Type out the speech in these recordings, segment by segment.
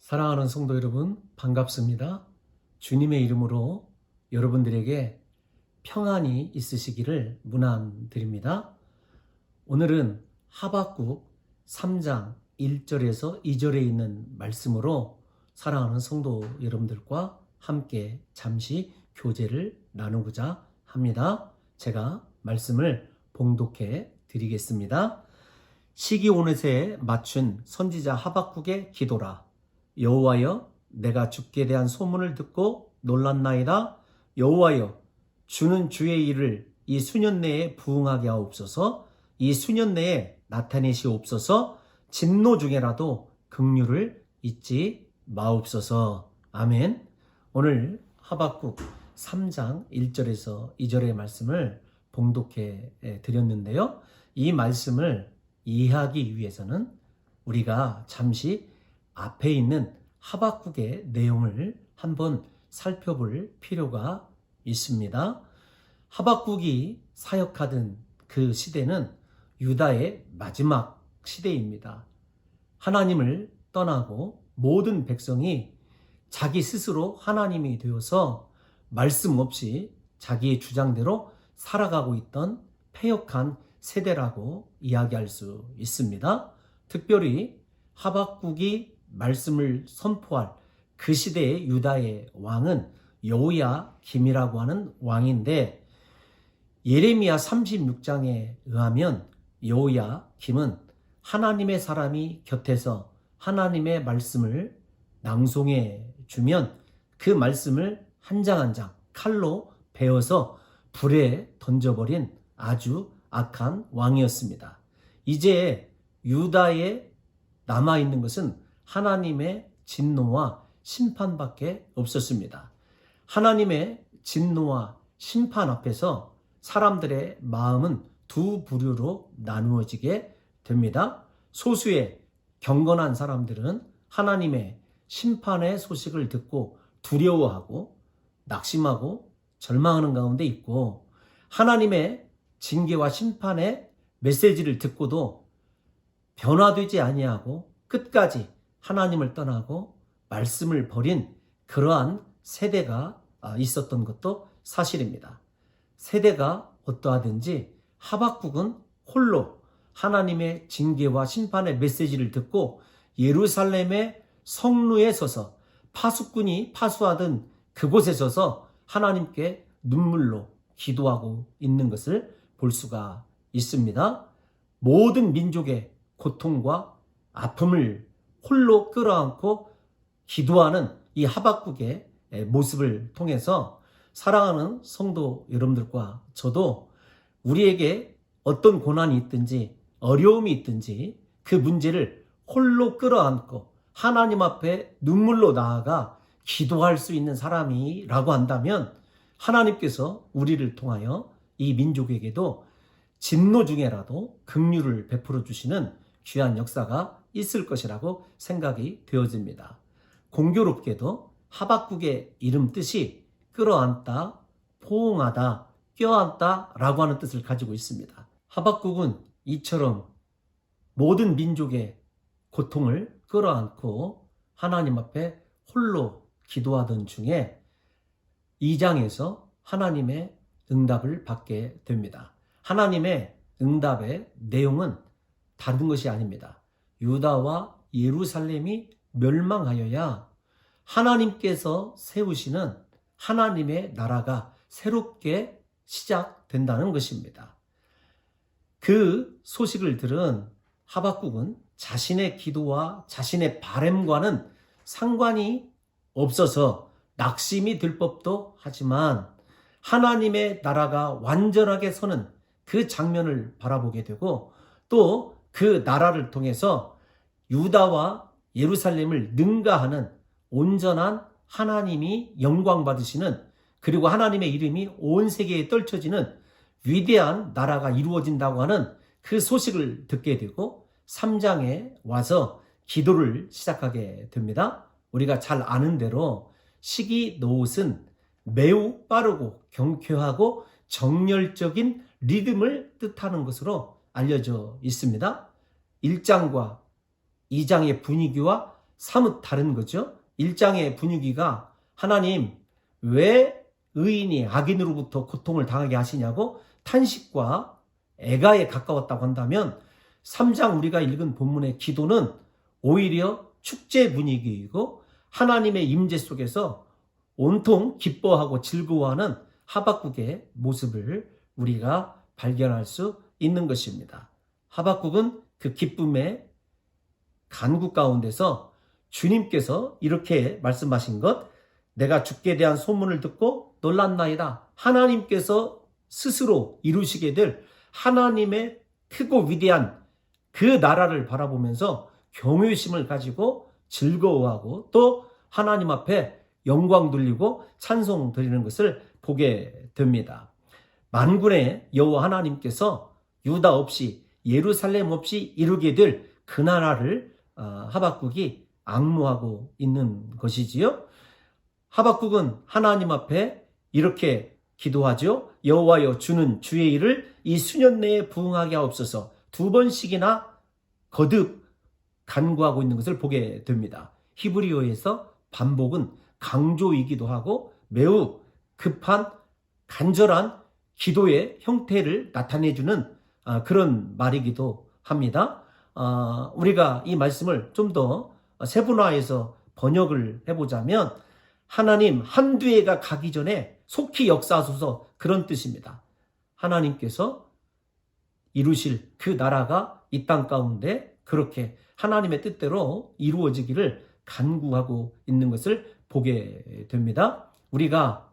사랑하는 성도 여러분, 반갑습니다. 주님의 이름으로 여러분들에게 평안이 있으시기를 문안드립니다. 오늘은 하박국 3장 1절에서 2절에 있는 말씀으로 사랑하는 성도 여러분들과 함께 잠시 교제를 나누고자 합니다. 제가 말씀을 봉독해 드리겠습니다. 시기 온net에 맞춘 선지자 하박국의 기도라. 여호와여, 내가 주께 대한 소문을 듣고 놀랐나이다. 여호와여, 주는 주의 일을 이 수년 내에 부응하게 하옵소서. 이 수년 내에 나타내시옵소서. 진노 중에라도 긍휼을 잊지 마옵소서. 아멘. 오늘 하박국 3장 1절에서 2절의 말씀을 봉독해 드렸는데요. 이 말씀을 이해하기 위해서는 우리가 잠시 앞에 있는 하박국의 내용을 한번 살펴볼 필요가 있습니다. 하박국이 사역하던 그 시대는 유다의 마지막 시대입니다. 하나님을 떠나고 모든 백성이 자기 스스로 하나님이 되어서 말씀 없이 자기의 주장대로 살아가고 있던 패역한 세대라고 이야기할 수 있습니다. 특별히 하박국이 말씀을 선포할 그 시대의 유다의 왕은 여호야김이라고 하는 왕인데, 예레미야 36장에 의하면 여호야김은 하나님의 사람이 곁에서 하나님의 말씀을 낭송해 주면 그 말씀을 한 장 한 장 칼로 베어서 불에 던져버린 아주 악한 왕이었습니다. 이제 유다에 남아있는 것은 하나님의 진노와 심판밖에 없었습니다. 하나님의 진노와 심판 앞에서 사람들의 마음은 두 부류로 나누어지게 됩니다. 소수의 경건한 사람들은 하나님의 심판의 소식을 듣고 두려워하고 낙심하고 절망하는 가운데 있고, 하나님의 징계와 심판의 메시지를 듣고도 변화되지 아니하고 끝까지 하나님을 떠나고 말씀을 버린 그러한 세대가 있었던 것도 사실입니다. 세대가 어떠하든지 하박국은 홀로 하나님의 징계와 심판의 메시지를 듣고 예루살렘의 성루에 서서 파수꾼이 파수하던 그곳에 서서 하나님께 눈물로 기도하고 있는 것을 볼 수가 있습니다. 모든 민족의 고통과 아픔을 홀로 끌어안고 기도하는 이 하박국의 모습을 통해서 사랑하는 성도 여러분들과 저도 우리에게 어떤 고난이 있든지 어려움이 있든지 그 문제를 홀로 끌어안고 하나님 앞에 눈물로 나아가 기도할 수 있는 사람이라고 한다면, 하나님께서 우리를 통하여 이 민족에게도 진노 중에라도 긍휼을 베풀어 주시는 귀한 역사가 있을 것이라고 생각이 되어집니다. 공교롭게도 하박국의 이름 뜻이 끌어안다, 포옹하다, 껴안다 라고 하는 뜻을 가지고 있습니다. 하박국은 이처럼 모든 민족의 고통을 끌어안고 하나님 앞에 홀로 기도하던 중에 2장에서 하나님의 응답을 받게 됩니다. 하나님의 응답의 내용은 다른 것이 아닙니다. 유다와 예루살렘이 멸망하여야 하나님께서 세우시는 하나님의 나라가 새롭게 시작된다는 것입니다. 그 소식을 들은 하박국은 자신의 기도와 자신의 바램과는 상관이 없어서 낙심이 들 법도 하지만 하나님의 나라가 완전하게 서는 그 장면을 바라보게 되고, 또 그 나라를 통해서 유다와 예루살렘을 능가하는 온전한 하나님이 영광 받으시는, 그리고 하나님의 이름이 온 세계에 떨쳐지는 위대한 나라가 이루어진다고 하는 그 소식을 듣게 되고 3장에 와서 기도를 시작하게 됩니다. 우리가 잘 아는 대로 시기 노릇은 매우 빠르고 경쾌하고 정열적인 리듬을 뜻하는 것으로 알려져 있습니다. 1장과 2장의 분위기와 사뭇 다른 거죠. 1장의 분위기가 하나님 왜 의인이 악인으로부터 고통을 당하게 하시냐고 탄식과 애가에 가까웠다고 한다면 3장 우리가 읽은 본문의 기도는 오히려 축제 분위기이고 하나님의 임재 속에서 온통 기뻐하고 즐거워하는 하박국의 모습을 우리가 발견할 수 있는 것입니다. 하박국은 그 기쁨의 간구 가운데서 주님께서 이렇게 말씀하신 것, 내가 주께 대한 소문을 듣고 놀랐나이다. 하나님께서 스스로 이루시게 될 하나님의 크고 위대한 그 나라를 바라보면서 경외심을 가지고 즐거워하고 또 하나님 앞에 영광 돌리고 찬송 드리는 것을 보게 됩니다. 만군의 여호와 하나님께서 유다 없이 예루살렘 없이 이루게 될 그 나라를 하박국이 앙모하고 있는 것이지요. 하박국은 하나님 앞에 이렇게 기도하죠. 여호와여, 주는 주의 일을 이 수년 내에 부응하게 하옵소서. 2번씩이나 거듭 간구하고 있는 것을 보게 됩니다. 히브리어에서 반복은 강조이기도 하고 매우 급한 간절한 기도의 형태를 나타내주는 그런 말이기도 합니다. 우리가 이 말씀을 좀 더 세분화해서 번역을 해보자면 하나님 한두 해가 가기 전에 속히 역사하소서, 그런 뜻입니다. 하나님께서 이루실 그 나라가 이 땅 가운데 그렇게 하나님의 뜻대로 이루어지기를 간구하고 있는 것을 보게 됩니다. 우리가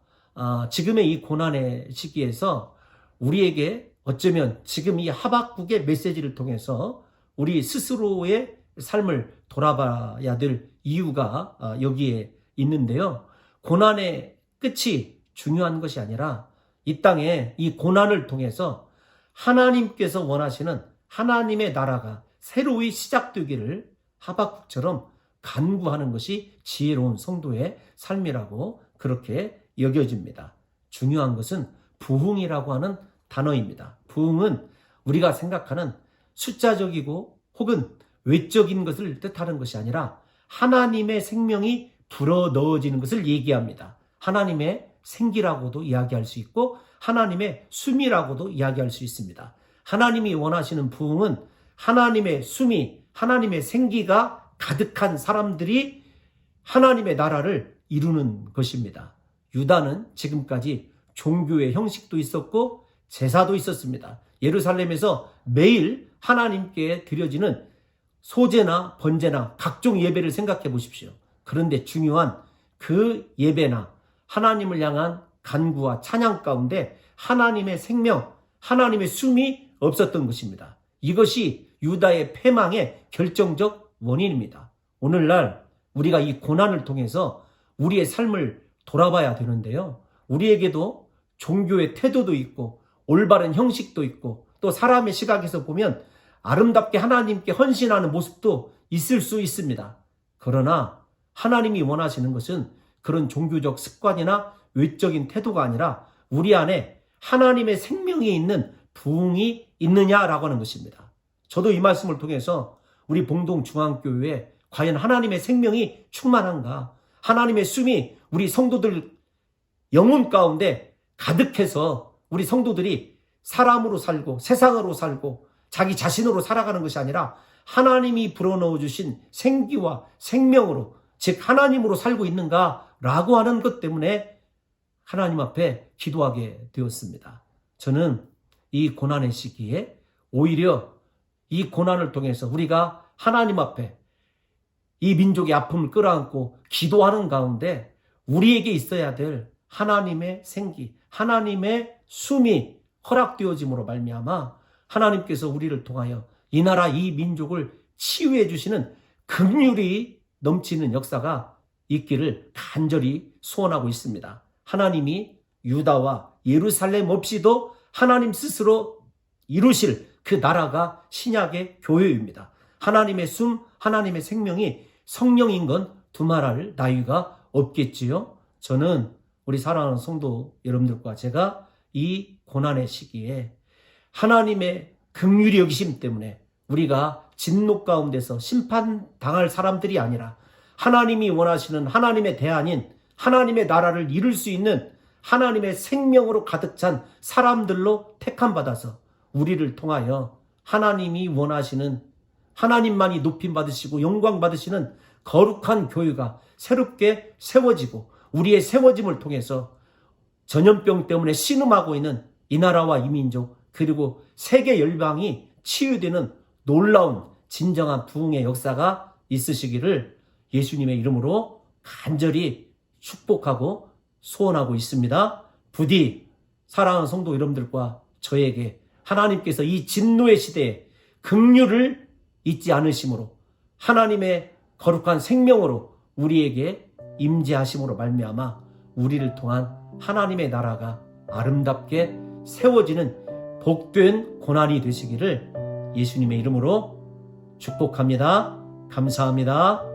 지금의 이 고난의 시기에서 우리에게 어쩌면 지금 이 하박국의 메시지를 통해서 우리 스스로의 삶을 돌아봐야 될 이유가 여기에 있는데요. 고난의 끝이 중요한 것이 아니라 이 땅에 이 고난을 통해서 하나님께서 원하시는 하나님의 나라가 새로이 시작되기를 하박국처럼 간구하는 것이 지혜로운 성도의 삶이라고 그렇게 여겨집니다. 중요한 것은 부흥이라고 하는 단어입니다. 부흥은 우리가 생각하는 숫자적이고 혹은 외적인 것을 뜻하는 것이 아니라 하나님의 생명이 불어넣어지는 것을 얘기합니다. 하나님의 생기라고도 이야기할 수 있고 하나님의 숨이라고도 이야기할 수 있습니다. 하나님이 원하시는 부흥은 하나님의 숨이, 하나님의 생기가 가득한 사람들이 하나님의 나라를 이루는 것입니다. 유다는 지금까지 종교의 형식도 있었고 제사도 있었습니다. 예루살렘에서 매일 하나님께 드려지는 소제나 번제나 각종 예배를 생각해 보십시오. 그런데 중요한 그 예배나 하나님을 향한 간구와 찬양 가운데 하나님의 생명, 하나님의 숨이 없었던 것입니다. 이것이 유다의 패망의 결정적 원인입니다. 오늘날 우리가 이 고난을 통해서 우리의 삶을 돌아봐야 되는데요. 우리에게도 종교의 태도도 있고 올바른 형식도 있고 또 사람의 시각에서 보면 아름답게 하나님께 헌신하는 모습도 있을 수 있습니다. 그러나 하나님이 원하시는 것은 그런 종교적 습관이나 외적인 태도가 아니라 우리 안에 하나님의 생명이 있는 부흥이 있느냐라고 하는 것입니다. 저도 이 말씀을 통해서 우리 봉동중앙교회에 과연 하나님의 생명이 충만한가, 하나님의 숨이 우리 성도들 영혼 가운데 가득해서 우리 성도들이 사람으로 살고 세상으로 살고 자기 자신으로 살아가는 것이 아니라 하나님이 불어넣어 주신 생기와 생명으로, 즉 하나님으로 살고 있는가라고 하는 것 때문에 하나님 앞에 기도하게 되었습니다. 저는 이 고난의 시기에 오히려 이 고난을 통해서 우리가 하나님 앞에 이 민족의 아픔을 끌어안고 기도하는 가운데 우리에게 있어야 될 하나님의 생기, 하나님의 숨이 허락되어짐으로 말미암아 하나님께서 우리를 통하여 이 나라 이 민족을 치유해 주시는 긍휼이 넘치는 역사가 있기를 간절히 소원하고 있습니다. 하나님이 유다와 예루살렘 없이도 하나님 스스로 이루실 그 나라가 신약의 교회입니다. 하나님의 숨, 하나님의 생명이 성령인 건 두말할 나위가 없겠지요. 저는 우리 사랑하는 성도 여러분들과 제가 이 고난의 시기에 하나님의 긍휼히 여기심 때문에 우리가 진노 가운데서 심판당할 사람들이 아니라 하나님이 원하시는 하나님의 대안인 하나님의 나라를 이룰 수 있는 하나님의 생명으로 가득 찬 사람들로 택함받아서 우리를 통하여 하나님이 원하시는, 하나님만이 높임받으시고 영광 받으시는 거룩한 교회가 새롭게 세워지고, 우리의 세워짐을 통해서 전염병 때문에 신음하고 있는 이 나라와 이 민족, 그리고 세계 열방이 치유되는 놀라운 진정한 부흥의 역사가 있으시기를 예수님의 이름으로 간절히 축복하고 소원하고 있습니다. 부디 사랑하는 성도 여러분들과 저에게 하나님께서 이 진노의 시대에 긍휼을 잊지 않으심으로 하나님의 거룩한 생명으로 우리에게 임재하심으로 말미암아 우리를 통한 하나님의 나라가 아름답게 세워지는 복된 고난이 되시기를 예수님의 이름으로 축복합니다. 감사합니다.